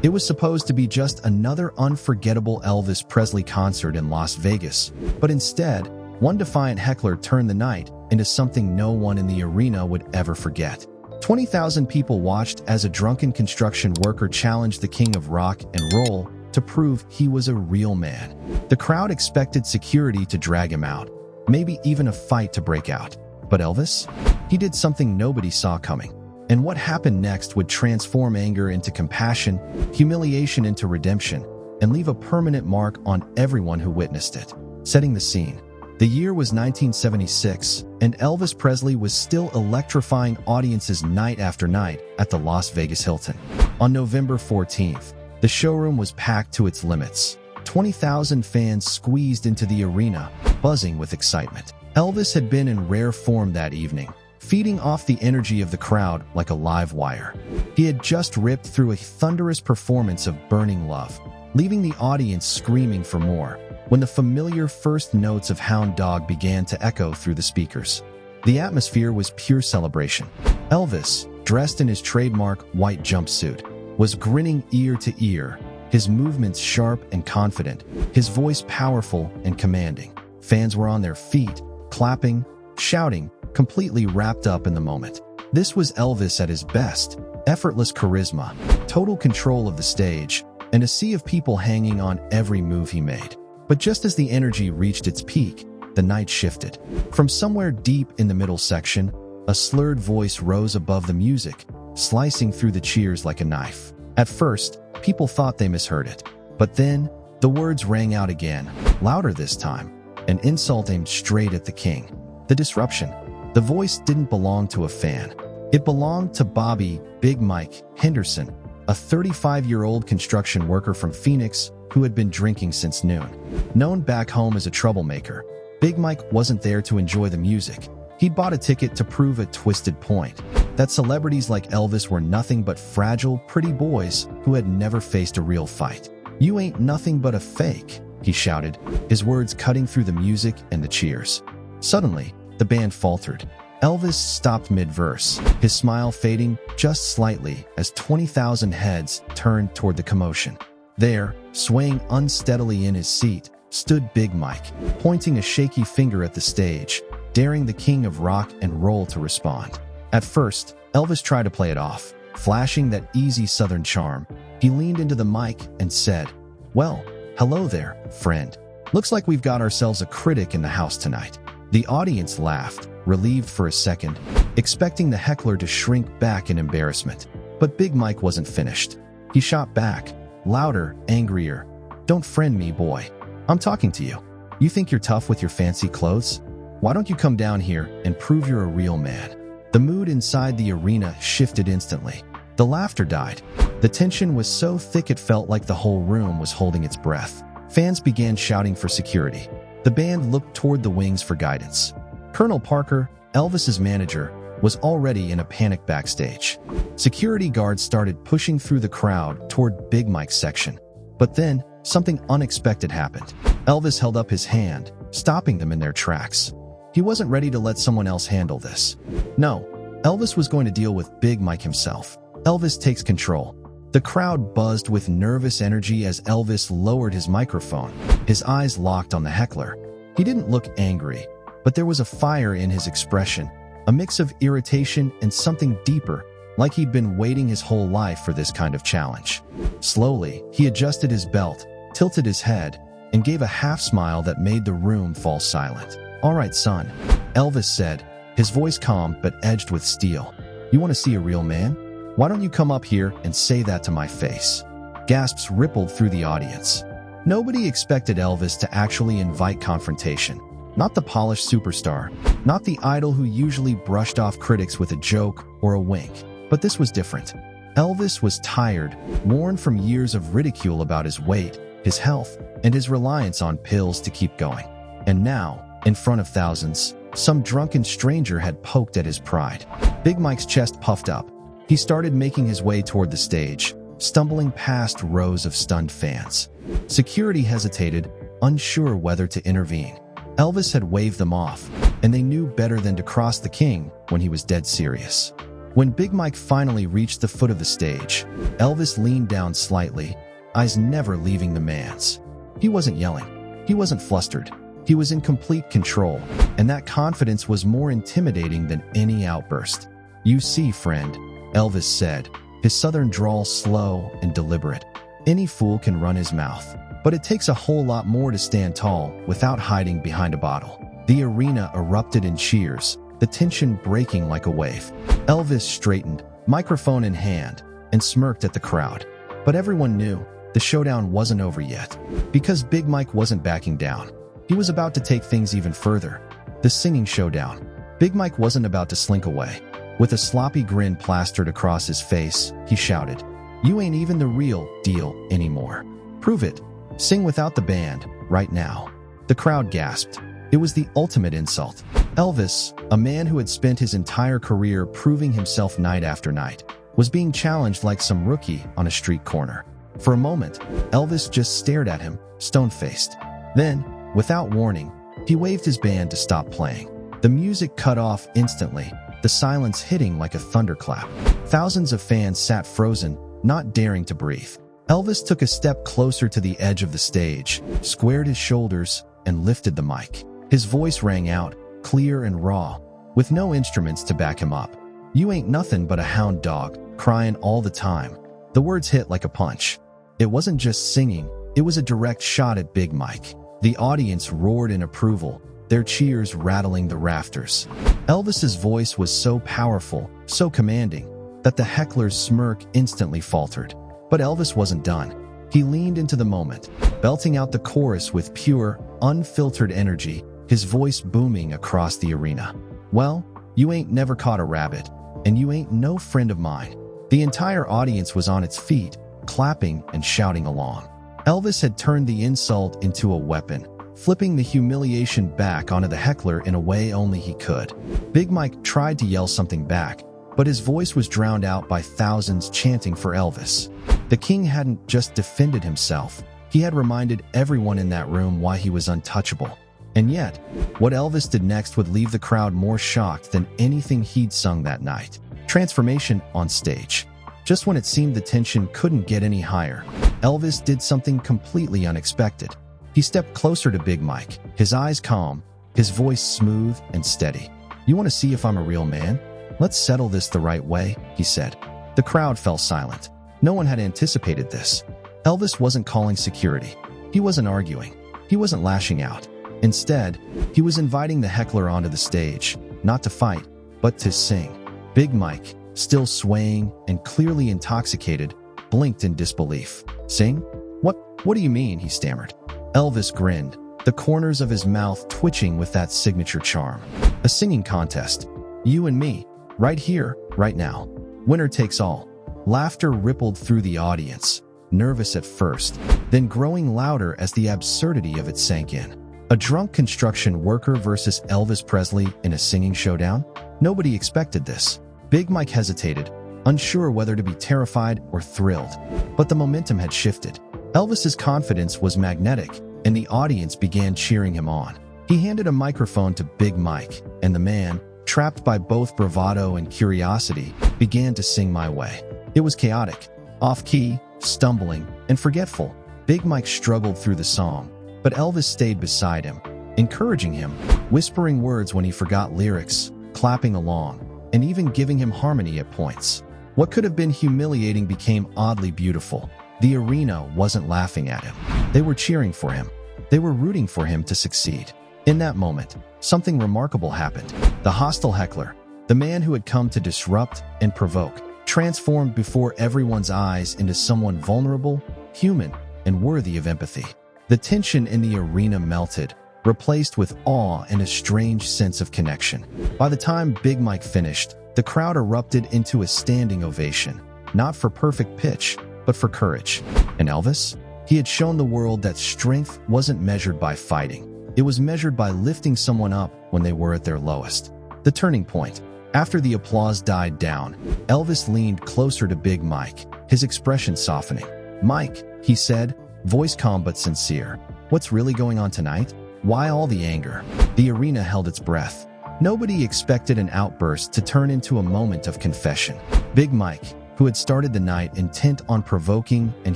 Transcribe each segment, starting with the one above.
It was supposed to be just another unforgettable Elvis Presley concert in Las Vegas, but instead, one defiant heckler turned the night into something no one in the arena would ever forget. 20,000 people watched as a drunken construction worker challenged the king of rock and roll to prove he was a real man. The crowd expected security to drag him out, maybe even a fight to break out. But Elvis? He did something nobody saw coming. And what happened next would transform anger into compassion, humiliation into redemption, and leave a permanent mark on everyone who witnessed it. Setting the scene. The year was 1976, and Elvis Presley was still electrifying audiences night after night at the Las Vegas Hilton. On November 14th, the showroom was packed to its limits. 20,000 fans squeezed into the arena, buzzing with excitement. Elvis had been in rare form that evening, feeding off the energy of the crowd like a live wire. He had just ripped through a thunderous performance of Burning Love, leaving the audience screaming for more, when the familiar first notes of Hound Dog began to echo through the speakers. The atmosphere was pure celebration. Elvis, dressed in his trademark white jumpsuit, was grinning ear to ear, his movements sharp and confident, his voice powerful and commanding. Fans were on their feet, clapping, shouting, completely wrapped up in the moment. This was Elvis at his best: effortless charisma, total control of the stage, and a sea of people hanging on every move he made. But just as the energy reached its peak, the night shifted. From somewhere deep in the middle section, a slurred voice rose above the music, slicing through the cheers like a knife. At first, people thought they misheard it. But then, the words rang out again, louder this time, an insult aimed straight at the king. The disruption. The voice didn't belong to a fan. It belonged to Bobby "Big Mike" Henderson, a 35-year-old construction worker from Phoenix who had been drinking since noon. Known back home as a troublemaker, Big Mike wasn't there to enjoy the music. He'd bought a ticket to prove a twisted point: that celebrities like Elvis were nothing but fragile, pretty boys who had never faced a real fight. "You ain't nothing but a fake," he shouted, his words cutting through the music and the cheers. Suddenly, the band faltered. Elvis stopped mid-verse, his smile fading just slightly as 20,000 heads turned toward the commotion. There, swaying unsteadily in his seat, stood Big Mike, pointing a shaky finger at the stage, daring the king of rock and roll to respond. At first, Elvis tried to play it off, flashing that easy southern charm. He leaned into the mic and said, "Well, hello there, friend. Looks like we've got ourselves a critic in the house tonight." The audience laughed, relieved for a second, expecting the heckler to shrink back in embarrassment. But Big Mike wasn't finished. He shot back, louder, angrier. "Don't friend me, boy. I'm talking to you. You think you're tough with your fancy clothes? Why don't you come down here and prove you're a real man?" The mood inside the arena shifted instantly. The laughter died. The tension was so thick it felt like the whole room was holding its breath. Fans began shouting for security. The band looked toward the wings for guidance. Colonel Parker, Elvis's manager, was already in a panic backstage. Security guards started pushing through the crowd toward Big Mike's section. But then, something unexpected happened. Elvis held up his hand, stopping them in their tracks. He wasn't ready to let someone else handle this. No, Elvis was going to deal with Big Mike himself. Elvis takes control. The crowd buzzed with nervous energy as Elvis lowered his microphone, his eyes locked on the heckler. He didn't look angry, but there was a fire in his expression, a mix of irritation and something deeper, like he'd been waiting his whole life for this kind of challenge. Slowly, he adjusted his belt, tilted his head, and gave a half-smile that made the room fall silent. "All right, son," Elvis said, his voice calm but edged with steel. "You want to see a real man? Why don't you come up here and say that to my face?" Gasps rippled through the audience. Nobody expected Elvis to actually invite confrontation. Not the polished superstar, not the idol who usually brushed off critics with a joke or a wink. But this was different. Elvis was tired, worn from years of ridicule about his weight, his health, and his reliance on pills to keep going. And now, in front of thousands, some drunken stranger had poked at his pride. Big Mike's chest puffed up. He started making his way toward the stage, stumbling past rows of stunned fans. Security hesitated, unsure whether to intervene. Elvis had waved them off, and they knew better than to cross the king when he was dead serious. When Big Mike finally reached the foot of the stage, Elvis leaned down slightly, eyes never leaving the man's. He wasn't yelling. He wasn't flustered. He was in complete control, and that confidence was more intimidating than any outburst. "You see, friend," Elvis said, his southern drawl slow and deliberate. "Any fool can run his mouth, but it takes a whole lot more to stand tall without hiding behind a bottle." The arena erupted in cheers, the tension breaking like a wave. Elvis straightened, microphone in hand, and smirked at the crowd. But everyone knew the showdown wasn't over yet, because Big Mike wasn't backing down. He was about to take things even further. The singing showdown. Big Mike wasn't about to slink away. With a sloppy grin plastered across his face, he shouted, "You ain't even the real deal anymore. Prove it. Sing without the band, right now." The crowd gasped. It was the ultimate insult. Elvis, a man who had spent his entire career proving himself night after night, was being challenged like some rookie on a street corner. For a moment, Elvis just stared at him, stone-faced. Then, without warning, he waved his band to stop playing. The music cut off instantly, the silence hitting like a thunderclap. Thousands of fans sat frozen, not daring to breathe. Elvis took a step closer to the edge of the stage, squared his shoulders, and lifted the mic. His voice rang out, clear and raw, with no instruments to back him up. "You ain't nothing but a hound dog, crying all the time." The words hit like a punch. It wasn't just singing, it was a direct shot at Big Mike. The audience roared in approval, their cheers rattling the rafters. Elvis's voice was so powerful, so commanding, that the heckler's smirk instantly faltered. But Elvis wasn't done. He leaned into the moment, belting out the chorus with pure, unfiltered energy, his voice booming across the arena. "Well, you ain't never caught a rabbit, and you ain't no friend of mine." The entire audience was on its feet, clapping and shouting along. Elvis had turned the insult into a weapon, flipping the humiliation back onto the heckler in a way only he could. Big Mike tried to yell something back, but his voice was drowned out by thousands chanting for Elvis. The king hadn't just defended himself, he had reminded everyone in that room why he was untouchable. And yet, what Elvis did next would leave the crowd more shocked than anything he'd sung that night. Transformation on stage. Just when it seemed the tension couldn't get any higher, Elvis did something completely unexpected. He stepped closer to Big Mike, his eyes calm, his voice smooth and steady. "You want to see if I'm a real man? Let's settle this the right way," he said. The crowd fell silent. No one had anticipated this. Elvis wasn't calling security. He wasn't arguing. He wasn't lashing out. Instead, he was inviting the heckler onto the stage, not to fight, but to sing. Big Mike, still swaying and clearly intoxicated, blinked in disbelief. "Sing? What do you mean?" he stammered. Elvis grinned, the corners of his mouth twitching with that signature charm. "A singing contest. You and me, right here, right now. Winner takes all." Laughter rippled through the audience, nervous at first, then growing louder as the absurdity of it sank in. A drunk construction worker versus Elvis Presley in a singing showdown? Nobody expected this. Big Mike hesitated, unsure whether to be terrified or thrilled. But the momentum had shifted. Elvis's confidence was magnetic, and the audience began cheering him on. He handed a microphone to Big Mike, and the man, trapped by both bravado and curiosity, began to sing "My Way." It was chaotic, off-key, stumbling, and forgetful. Big Mike struggled through the song, but Elvis stayed beside him, encouraging him, whispering words when he forgot lyrics, clapping along, and even giving him harmony at points. What could have been humiliating became oddly beautiful. The arena wasn't laughing at him. They were cheering for him. They were rooting for him to succeed. In that moment, something remarkable happened. The hostile heckler, the man who had come to disrupt and provoke, transformed before everyone's eyes into someone vulnerable, human, and worthy of empathy. The tension in the arena melted, replaced with awe and a strange sense of connection. By the time Big Mike finished, the crowd erupted into a standing ovation, not for perfect pitch, but for courage. And Elvis? He had shown the world that strength wasn't measured by fighting. It was measured by lifting someone up when they were at their lowest. The turning point. After the applause died down, Elvis leaned closer to Big Mike, his expression softening. "Mike," he said, voice calm but sincere, "what's really going on tonight? Why all the anger?" The arena held its breath. Nobody expected an outburst to turn into a moment of confession. Big Mike, who had started the night intent on provoking and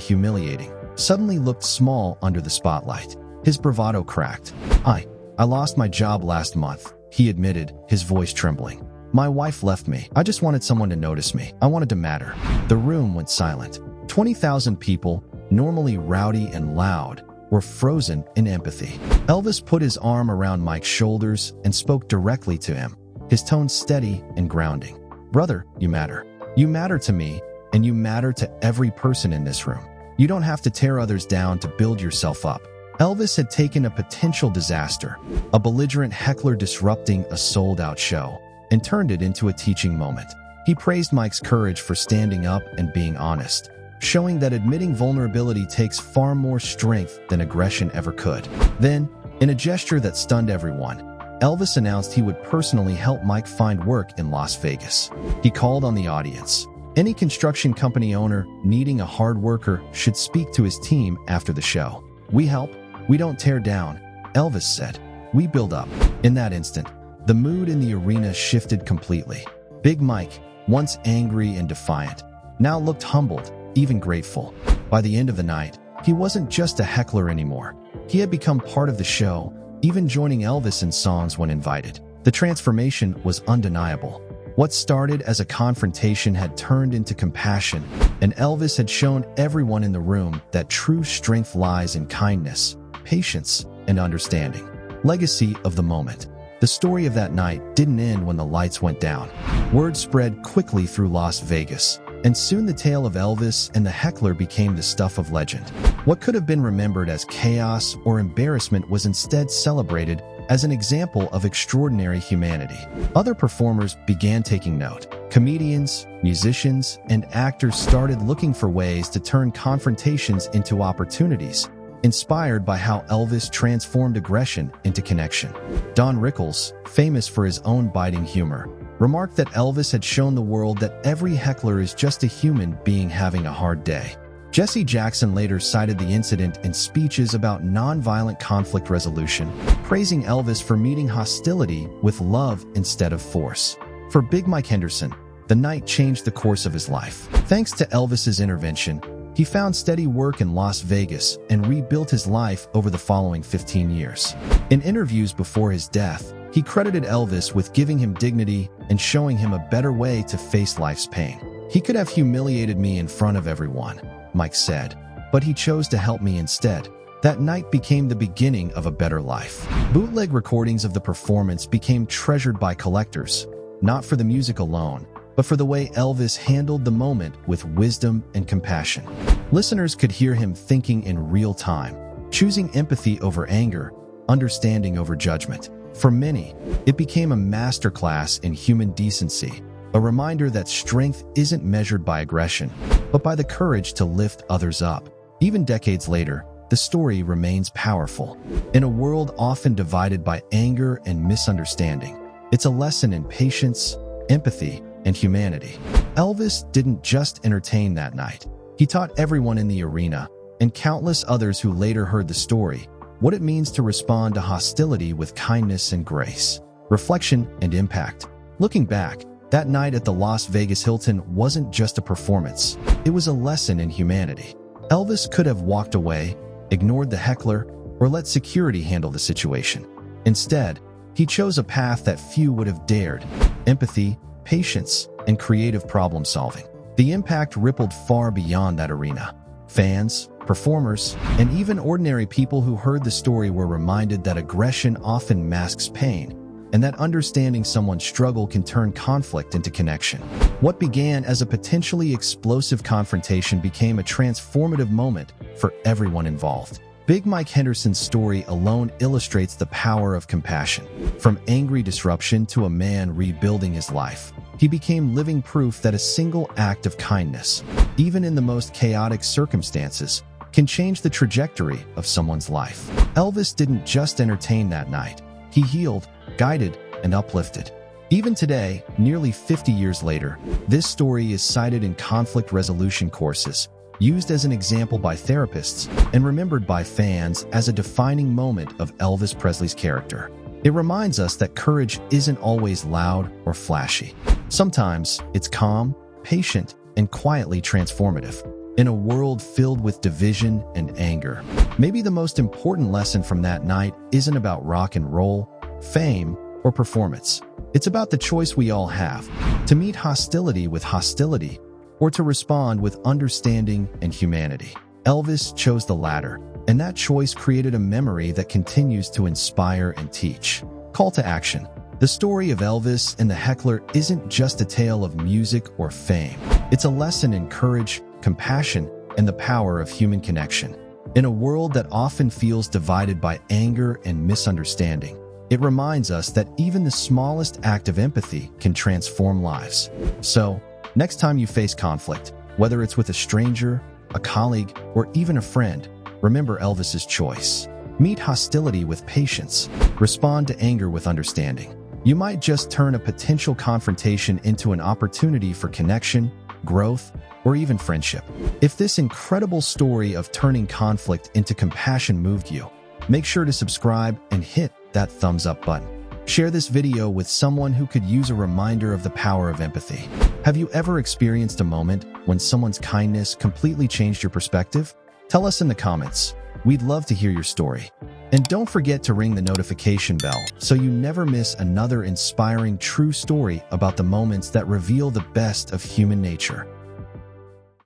humiliating, suddenly looked small under the spotlight. His bravado cracked. I lost my job last month," he admitted, his voice trembling. "My wife left me. I just wanted someone to notice me. I wanted to matter." The room went silent. 20,000 people, normally rowdy and loud, were frozen in empathy. Elvis put his arm around Mike's shoulders and spoke directly to him, his tone steady and grounding. "Brother, you matter. You matter to me, and you matter to every person in this room. You don't have to tear others down to build yourself up." Elvis had taken a potential disaster, a belligerent heckler disrupting a sold-out show, and turned it into a teaching moment. He praised Mike's courage for standing up and being honest, showing that admitting vulnerability takes far more strength than aggression ever could. Then, in a gesture that stunned everyone, Elvis announced he would personally help Mike find work in Las Vegas. He called on the audience. Any construction company owner needing a hard worker should speak to his team after the show. "We help. We don't tear down," Elvis said. "We build up." In that instant, the mood in the arena shifted completely. Big Mike, once angry and defiant, now looked humbled, even grateful. By the end of the night, he wasn't just a heckler anymore. He had become part of the show, even joining Elvis in songs when invited. The transformation was undeniable. What started as a confrontation had turned into compassion, and Elvis had shown everyone in the room that true strength lies in kindness, patience, and understanding. Legacy of the moment. The story of that night didn't end when the lights went down. Word spread quickly through Las Vegas, and soon the tale of Elvis and the heckler became the stuff of legend. What could have been remembered as chaos or embarrassment was instead celebrated as an example of extraordinary humanity. Other performers began taking note. Comedians, musicians, and actors started looking for ways to turn confrontations into opportunities, inspired by how Elvis transformed aggression into connection. Don Rickles, famous for his own biting humor, remarked that Elvis had shown the world that every heckler is just a human being having a hard day. Jesse Jackson later cited the incident in speeches about nonviolent conflict resolution, praising Elvis for meeting hostility with love instead of force. For Big Mike Henderson, the night changed the course of his life. Thanks to Elvis's intervention, he found steady work in Las Vegas and rebuilt his life over the following 15 years. In interviews before his death, he credited Elvis with giving him dignity and showing him a better way to face life's pain. "He could have humiliated me in front of everyone," Mike said, "but he chose to help me instead." That night became the beginning of a better life. Bootleg recordings of the performance became treasured by collectors, not for the music alone, but for the way Elvis handled the moment with wisdom and compassion. Listeners could hear him thinking in real time, choosing empathy over anger, understanding over judgment. For many, it became a masterclass in human decency, a reminder that strength isn't measured by aggression, but by the courage to lift others up. Even decades later, the story remains powerful. In a world often divided by anger and misunderstanding, it's a lesson in patience, empathy, and humanity. Elvis didn't just entertain that night. He taught everyone in the arena, and countless others who later heard the story, what it means to respond to hostility with kindness and grace, reflection, and impact. Looking back, that night at the Las Vegas Hilton wasn't just a performance. It was a lesson in humanity. Elvis could have walked away, ignored the heckler, or let security handle the situation. Instead, he chose a path that few would have dared: empathy, patience, and creative problem solving. The impact rippled far beyond that arena. Fans, performers, and even ordinary people who heard the story were reminded that aggression often masks pain, and that understanding someone's struggle can turn conflict into connection. What began as a potentially explosive confrontation became a transformative moment for everyone involved. Big Mike Henderson's story alone illustrates the power of compassion. From angry disruption to a man rebuilding his life, he became living proof that a single act of kindness, even in the most chaotic circumstances, can change the trajectory of someone's life. Elvis didn't just entertain that night. He healed, guided, and uplifted. Even today, nearly 50 years later, this story is cited in conflict resolution courses, used as an example by therapists, and remembered by fans as a defining moment of Elvis Presley's character. It reminds us that courage isn't always loud or flashy. Sometimes it's calm, patient, and quietly transformative. In a world filled with division and anger, maybe the most important lesson from that night isn't about rock and roll, fame, or performance. It's about the choice we all have, to meet hostility with hostility, or to respond with understanding and humanity. Elvis chose the latter, and that choice created a memory that continues to inspire and teach. Call to action. The story of Elvis and the Heckler isn't just a tale of music or fame. It's a lesson in courage, compassion, and the power of human connection. In a world that often feels divided by anger and misunderstanding, it reminds us that even the smallest act of empathy can transform lives. So, next time you face conflict, whether it's with a stranger, a colleague, or even a friend, remember Elvis's choice. Meet hostility with patience. Respond to anger with understanding. You might just turn a potential confrontation into an opportunity for connection, growth, or even friendship. If this incredible story of turning conflict into compassion moved you, make sure to subscribe and hit that thumbs up button. Share this video with someone who could use a reminder of the power of empathy. Have you ever experienced a moment when someone's kindness completely changed your perspective? Tell us in the comments. We'd love to hear your story. And don't forget to ring the notification bell so you never miss another inspiring true story about the moments that reveal the best of human nature.